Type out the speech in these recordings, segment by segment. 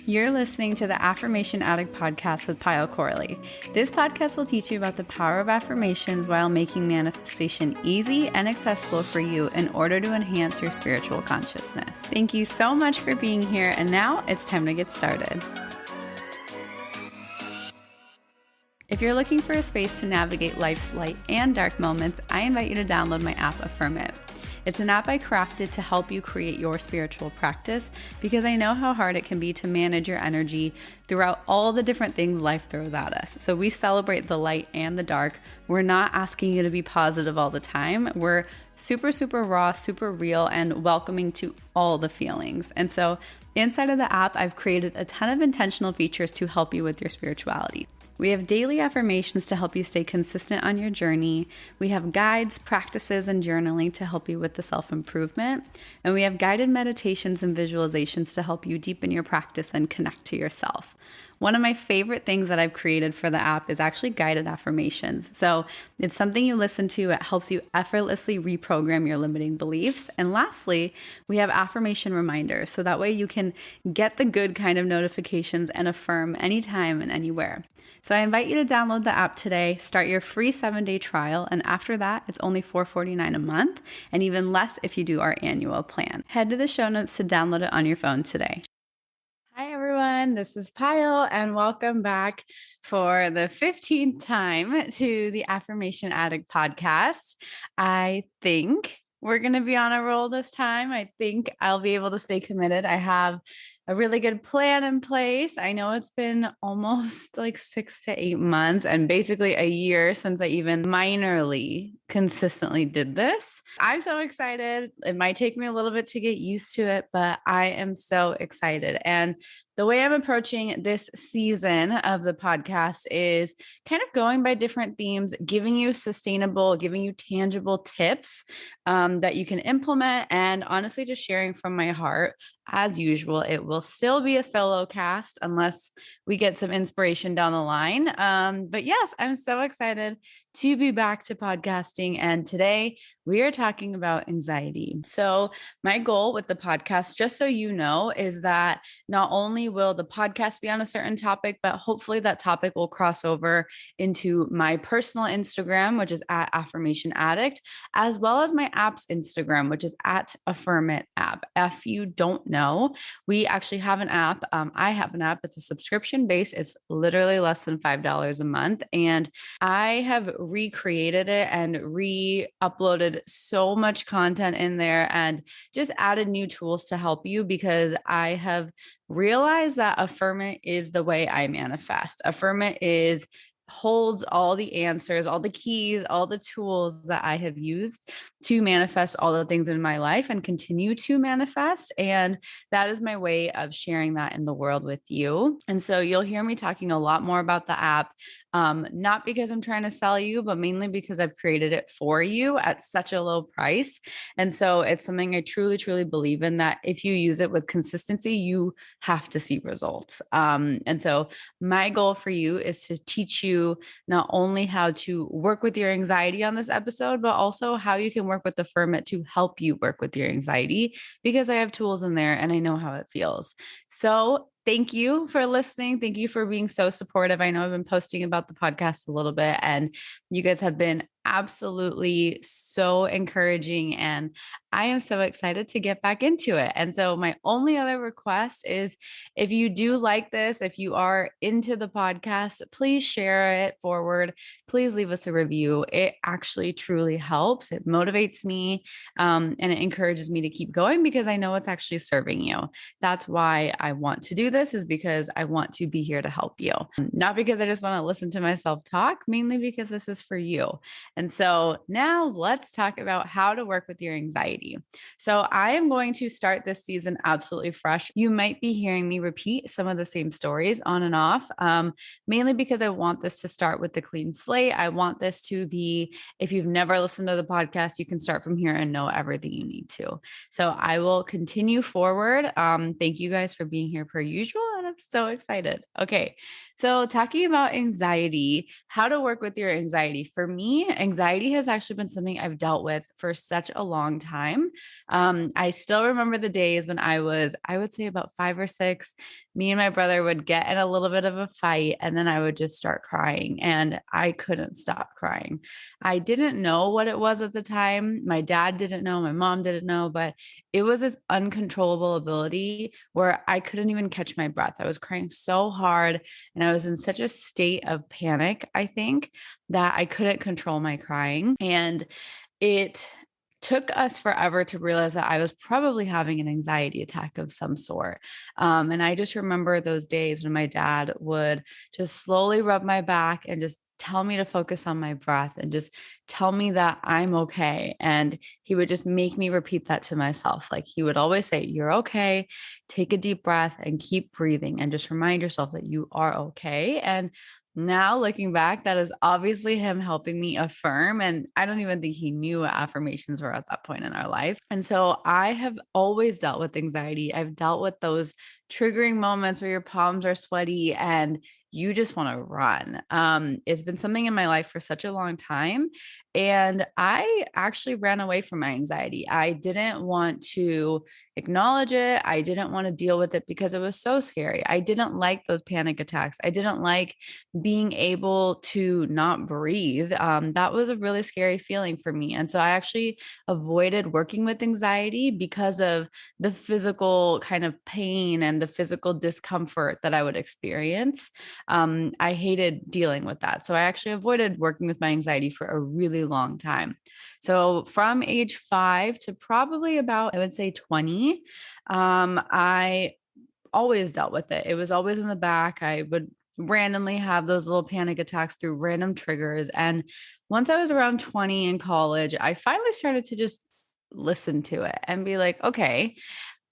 You're listening to the Affirmation Addict podcast with Pyle Corley. This podcast will teach you about the power of affirmations while making manifestation easy and accessible for you in order to enhance your spiritual consciousness. Thank you so much for being here, and now it's time to get started. If you're looking for a space to navigate life's light and dark moments, I invite you to download my app, Affirm It. It's an app I crafted to help you create your spiritual practice because I know how hard it can be to manage your energy throughout all the different things life throws at us. So we celebrate the light and the dark. We're not asking you to be positive all the time. We're super, super raw, super real, and welcoming to all the feelings. And so inside of the app, I've created a ton of intentional features to help you with your spirituality. We have daily affirmations to help you stay consistent on your journey. We have guides, practices, and journaling to help you with the self-improvement. And we have guided meditations and visualizations to help you deepen your practice and connect to yourself. One of my favorite things that I've created for the app is actually guided affirmations. So it's something you listen to. It helps you effortlessly reprogram your limiting beliefs. And lastly, we have affirmation reminders. So that way you can get the good kind of notifications and affirm anytime and anywhere. So I invite you to download the app today, start your free 7-day trial. And after that, it's only $4.49 a month and even less if you do our annual plan. Head to the show notes to download it on your phone today. Hi, everyone. This is Pyle, and welcome back for the 15th time to the Affirmation Addict podcast. I think we're going to be on a roll this time. I think I'll be able to stay committed. I have a really good plan in place. I know it's been almost like 6 to 8 months and basically a year since I even minorly consistently did this. I'm so excited. It might take me a little bit to get used to it, but I am so excited. And the way I'm approaching this season of the podcast is kind of going by different themes, giving you tangible tips that you can implement, and honestly, just sharing from my heart. As usual, it will still be a solo cast unless we get some inspiration down the line. But yes, I'm so excited to be back to podcasting. And today we are talking about anxiety. So my goal with the podcast, just so you know, is that not only will the podcast be on a certain topic, but hopefully that topic will cross over into my personal Instagram, which is at Affirmation Addict, as well as my app's Instagram, which is at Affirm It app. If you don't know, we actually have an app. I have an app. It's a subscription base. It's literally less than $5 a month. And I have recreated it and re-uploaded so much content in there and just added new tools to help you because I have realized that Affirm It is the way I manifest. Affirm It holds all the answers, all the keys, all the tools that I have used to manifest all the things in my life and continue to manifest. And that is my way of sharing that in the world with you. And so you'll hear me talking a lot more about the app, not because I'm trying to sell you, but mainly because I've created it for you at such a low price. And so it's something I truly, truly believe in, that if you use it with consistency, you have to see results. And so my goal for you is to teach you not only how to work with your anxiety on this episode, but also how you can work with Affirm It to help you work with your anxiety, because I have tools in there and I know how it feels. So thank you for listening. Thank you for being so supportive. I know I've been posting about the podcast a little bit, and you guys have been absolutely so encouraging, and I am so excited to get back into it. And so my only other request is, if you do like this, if you are into the podcast, please share it forward. Please leave us a review. It actually truly helps. It motivates me, and it encourages me to keep going because I know it's actually serving you. That's why I want to do this, is because I want to be here to help you. Not because I just want to listen to myself talk, mainly because this is for you. And so now let's talk about how to work with your anxiety. So I am going to start this season absolutely fresh. You might be hearing me repeat some of the same stories on and off, mainly because I want this to start with the clean slate. I want this to be, if you've never listened to the podcast, you can start from here and know everything you need to. So I will continue forward. Thank you guys for being here per usual, and I'm so excited. Okay, so talking about anxiety, how to work with your anxiety. For me, anxiety has actually been something I've dealt with for such a long time. I still remember the days when I would say about 5 or 6, me and my brother would get in a little bit of a fight, and then I would just start crying, and I couldn't stop crying. I didn't know what it was at the time. My dad didn't know, my mom didn't know, but it was this uncontrollable ability where I couldn't even catch my breath. I was crying so hard, and I was in such a state of panic, I think, that I couldn't control my crying. And it took us forever to realize that I was probably having an anxiety attack of some sort. And I just remember those days when my dad would just slowly rub my back and just tell me to focus on my breath and just tell me that I'm okay. And he would just make me repeat that to myself. Like he would always say, "You're okay. Take a deep breath and keep breathing and just remind yourself that you are okay." And now looking back, that is obviously him helping me affirm. And I don't even think he knew what affirmations were at that point in our life. And so I have always dealt with anxiety. I've dealt with those triggering moments where your palms are sweaty and you just want to run. It's been something in my life for such a long time. And I actually ran away from my anxiety. I didn't want to acknowledge it. I didn't want to deal with it because it was so scary. I didn't like those panic attacks. I didn't like being able to not breathe. That was a really scary feeling for me. And so I actually avoided working with anxiety because of the physical kind of pain and the physical discomfort that I would experience. I hated dealing with that. So I actually avoided working with my anxiety for a really long time. So from age 5 to probably about, I would say 20, I always dealt with it. It was always in the back. I would randomly have those little panic attacks through random triggers. And once I was around 20 in college, I finally started to just listen to it and be like, okay,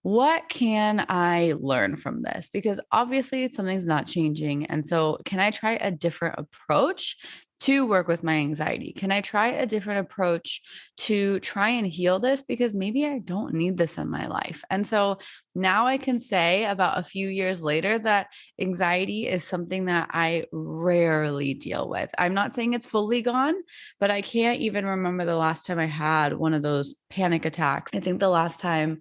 what can I learn from this? Because obviously something's not changing. And so, can I try a different approach to work with my anxiety? Can I try a different approach to try and heal this? Because maybe I don't need this in my life. And so now I can say about a few years later that anxiety is something that I rarely deal with. I'm not saying it's fully gone, but I can't even remember the last time I had one of those panic attacks. I think the last time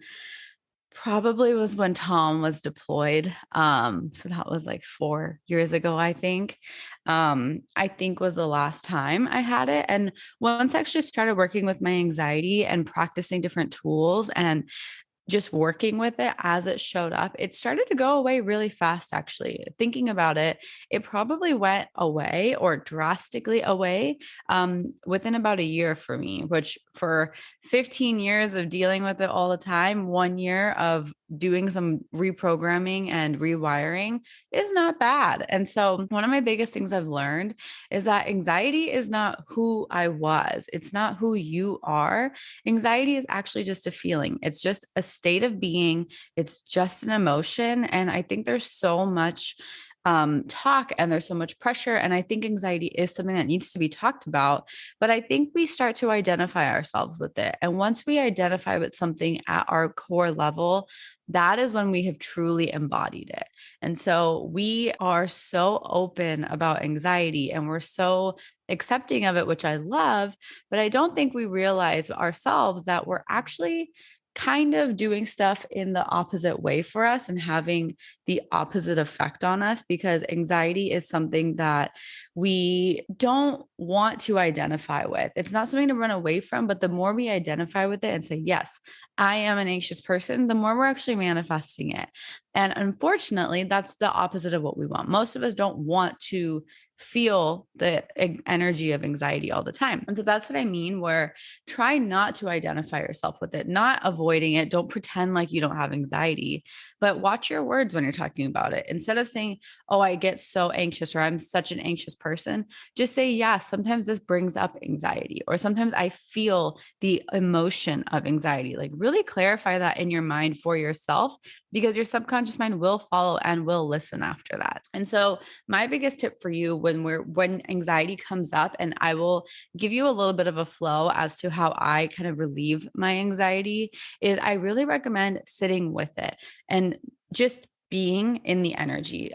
probably was when Tom was deployed. So that was like 4 years ago, I think was the last time I had it. And once I actually started working with my anxiety and practicing different tools and just working with it as it showed up, it started to go away really fast, actually. Thinking about it, it probably went away or drastically away within about a year for me, which for 15 years of dealing with it all the time, 1 year of doing some reprogramming and rewiring is not bad. And so, one of my biggest things I've learned is that anxiety is not who I was, it's not who you are. Anxiety is actually just a feeling, it's just a state of being, it's just an emotion. And I think there's so much talk and there's so much pressure. And I think anxiety is something that needs to be talked about. But I think we start to identify ourselves with it. And once we identify with something at our core level, that is when we have truly embodied it. And so we are so open about anxiety and we're so accepting of it, which I love. But I don't think we realize ourselves that we're actually kind of doing stuff in the opposite way for us and having the opposite effect on us, because anxiety is something that we don't want to identify with. It's not something to run away from, but the more we identify with it and say, yes, I am an anxious person, the more we're actually manifesting it. And unfortunately, that's the opposite of what we want. Most of us don't want to feel the energy of anxiety all the time. And so that's what I mean, where try not to identify yourself with it, not avoiding it. Don't pretend like you don't have anxiety, but watch your words when you're talking about it. Instead of saying, oh, I get so anxious or I'm such an anxious person, just say, yeah, sometimes this brings up anxiety, or sometimes I feel the emotion of anxiety. Like really clarify that in your mind for yourself, because your subconscious mind will follow and will listen after that. And so my biggest tip for you when anxiety comes up, and I will give you a little bit of a flow as to how I kind of relieve my anxiety, is I really recommend sitting with it and just being in the energy.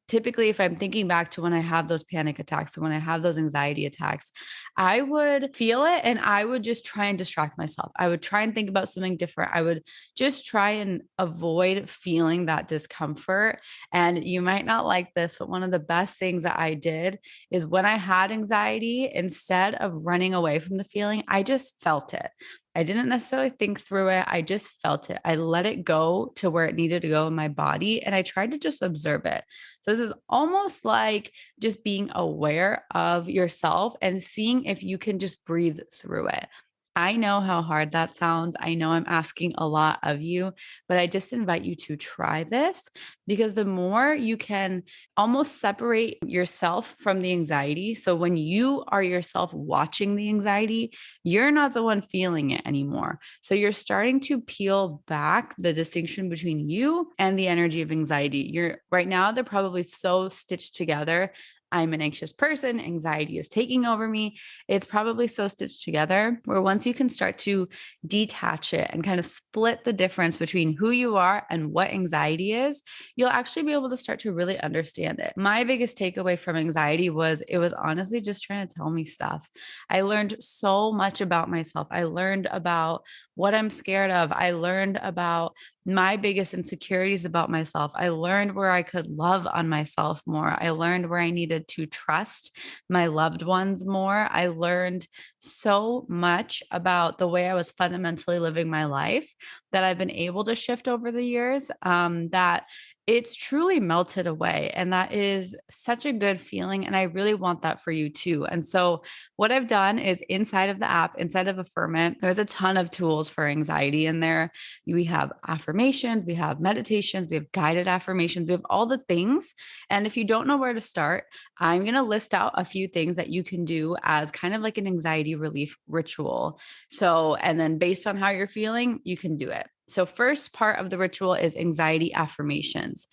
Typically, if I'm thinking back to when I have those panic attacks and when I have those anxiety attacks, I would feel it and I would just try and distract myself. I would try and think about something different. I would just try and avoid feeling that discomfort. And you might not like this, but one of the best things that I did is when I had anxiety, instead of running away from the feeling, I just felt it. I didn't necessarily think through it. I just felt it. I let it go to where it needed to go in my body and I tried to just observe it. So this is almost like just being aware of yourself and seeing if you can just breathe through it. I know how hard that sounds. I know I'm asking a lot of you, but I just invite you to try this because the more you can almost separate yourself from the anxiety. So when you are yourself watching the anxiety, you're not the one feeling it anymore. So you're starting to peel back the distinction between you and the energy of anxiety. You're right now, they're probably so stitched together. I'm an anxious person. Anxiety is taking over me. It's probably so stitched together where once you can start to detach it and kind of split the difference between who you are and what anxiety is, you'll actually be able to start to really understand it. My biggest takeaway from anxiety was it was honestly just trying to tell me stuff. I learned so much about myself. I learned about what I'm scared of. I learned about my biggest insecurities about myself. I learned where I could love on myself more. I learned where I needed to trust my loved ones more. I learned so much about the way I was fundamentally living my life that I've been able to shift over the years, that it's truly melted away. And that is such a good feeling. And I really want that for you too. And so, what I've done is inside of the app, inside of Affirm It, there's a ton of tools for anxiety in there. We have affirmations, we have meditations, we have guided affirmations, we have all the things. And if you don't know where to start, I'm going to list out a few things that you can do as kind of like an anxiety relief ritual. So, and then based on how you're feeling, you can do it. So, first part of the ritual is anxiety affirmations.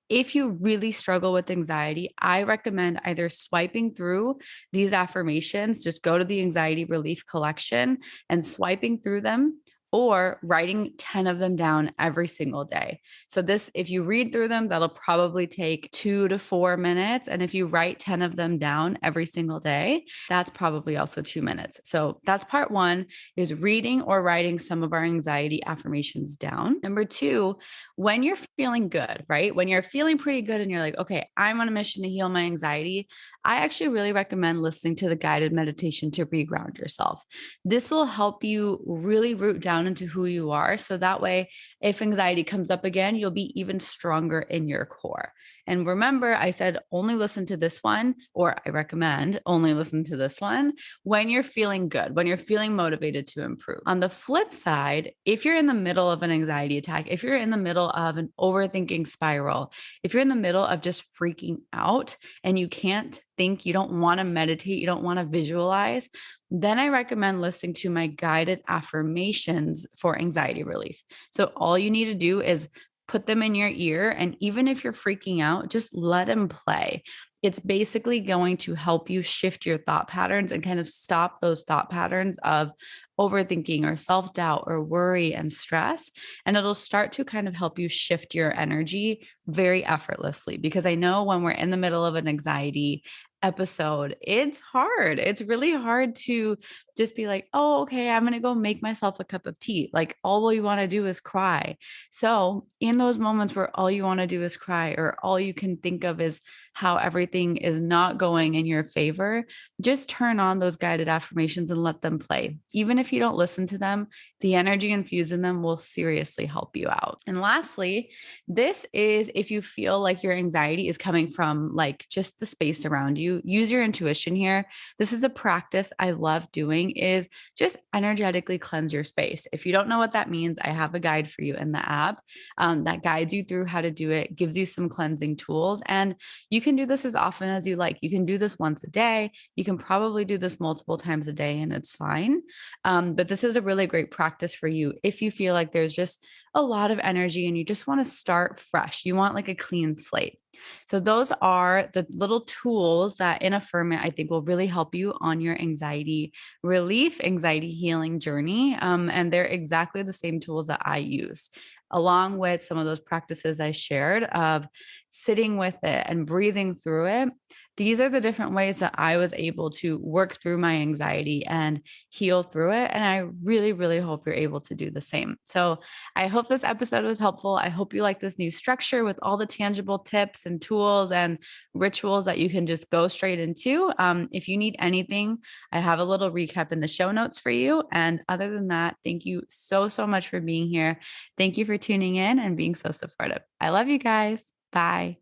If you really struggle with anxiety, I recommend either swiping through these affirmations, just go to the anxiety relief collection and swiping through them, or writing 10 of them down every single day. So this, if you read through them, that'll probably take 2 to 4 minutes. And if you write 10 of them down every single day, that's probably also 2 minutes. So that's part one, is reading or writing some of our anxiety affirmations down. Number two, when you're feeling good, right? When you're feeling pretty good and you're like, okay, I'm on a mission to heal my anxiety, I actually really recommend listening to the guided meditation to reground yourself. This will help you really root down into who you are. So that way, if anxiety comes up again, you'll be even stronger in your core. And remember, I said only listen to this one, or I recommend only listen to this one when you're feeling good, when you're feeling motivated to improve. On the flip side, if you're in the middle of an anxiety attack, if you're in the middle of an overthinking spiral, if you're in the middle of just freaking out and you can't think, you don't want to meditate, you don't want to visualize, then I recommend listening to my guided affirmations for anxiety relief. So all you need to do is put them in your ear. And even if you're freaking out, just let them play. It's basically going to help you shift your thought patterns and kind of stop those thought patterns of overthinking or self-doubt or worry and stress. And it'll start to kind of help you shift your energy very effortlessly. Because I know when we're in the middle of an anxiety episode, it's hard. It's really hard to just be like, oh, okay, I'm going to go make myself a cup of tea. Like all you want to do is cry. So in those moments where all you want to do is cry, or all you can think of is how everything is not going in your favor, just turn on those guided affirmations and let them play. Even if you don't listen to them, the energy infused in them will seriously help you out. And lastly, this is if you feel like your anxiety is coming from like just the space around you, use your intuition here. This is a practice I love doing, is just energetically cleanse your space. If you don't know what that means, I have a guide for you in the app that guides you through how to do it, gives you some cleansing tools, and you can do this as often as you like. You can do this once a day. You can probably do this multiple times a day and it's fine. But this is a really great practice for you if you feel like there's just a lot of energy and you just want to start fresh. You want like a clean slate. So those are the little tools that in Affirm It, I think will really help you on your anxiety relief, anxiety healing journey. And they're exactly the same tools that I used. along with some of those practices I shared of sitting with it and breathing through it. These are the different ways that I was able to work through my anxiety and heal through it. And I really, really hope you're able to do the same. So I hope this episode was helpful. I hope you like this new structure with all the tangible tips and tools and rituals that you can just go straight into. If you need anything, I have a little recap in the show notes for you. And other than that, thank you so, so much for being here. Thank you for tuning in and being so supportive. I love you guys. Bye.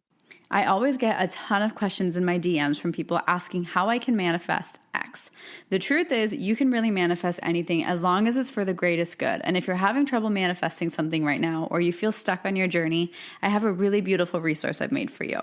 I always get a ton of questions in my DMs from people asking how I can manifest X. The truth is, you can really manifest anything as long as it's for the greatest good. And if you're having trouble manifesting something right now, or you feel stuck on your journey, I have a really beautiful resource I've made for you.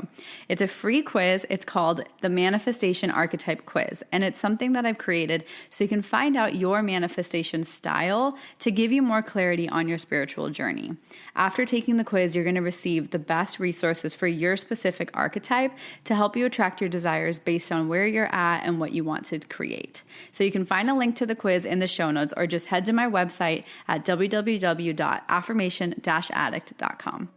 It's a free quiz. It's called the Manifestation Archetype Quiz. And it's something that I've created so you can find out your manifestation style to give you more clarity on your spiritual journey. After taking the quiz, you're going to receive the best resources for your specific archetype to help you attract your desires based on where you're at and what you want to create. So you can find a link to the quiz in the show notes, or just head to my website at www.affirmation-addict.com.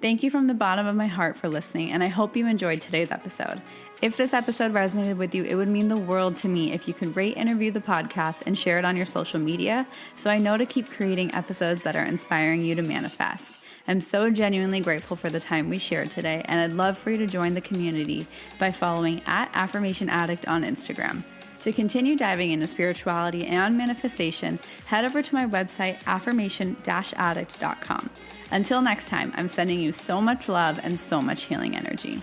Thank you from the bottom of my heart for listening, and I hope you enjoyed today's episode. If this episode resonated with you, it would mean the world to me if you could rate and review the podcast and share it on your social media so I know to keep creating episodes that are inspiring you to manifest. I'm so genuinely grateful for the time we shared today, and I'd love for you to join the community by following @Affirmation Addict on Instagram. To continue diving into spirituality and manifestation, head over to my website, affirmation-addict.com. Until next time, I'm sending you so much love and so much healing energy.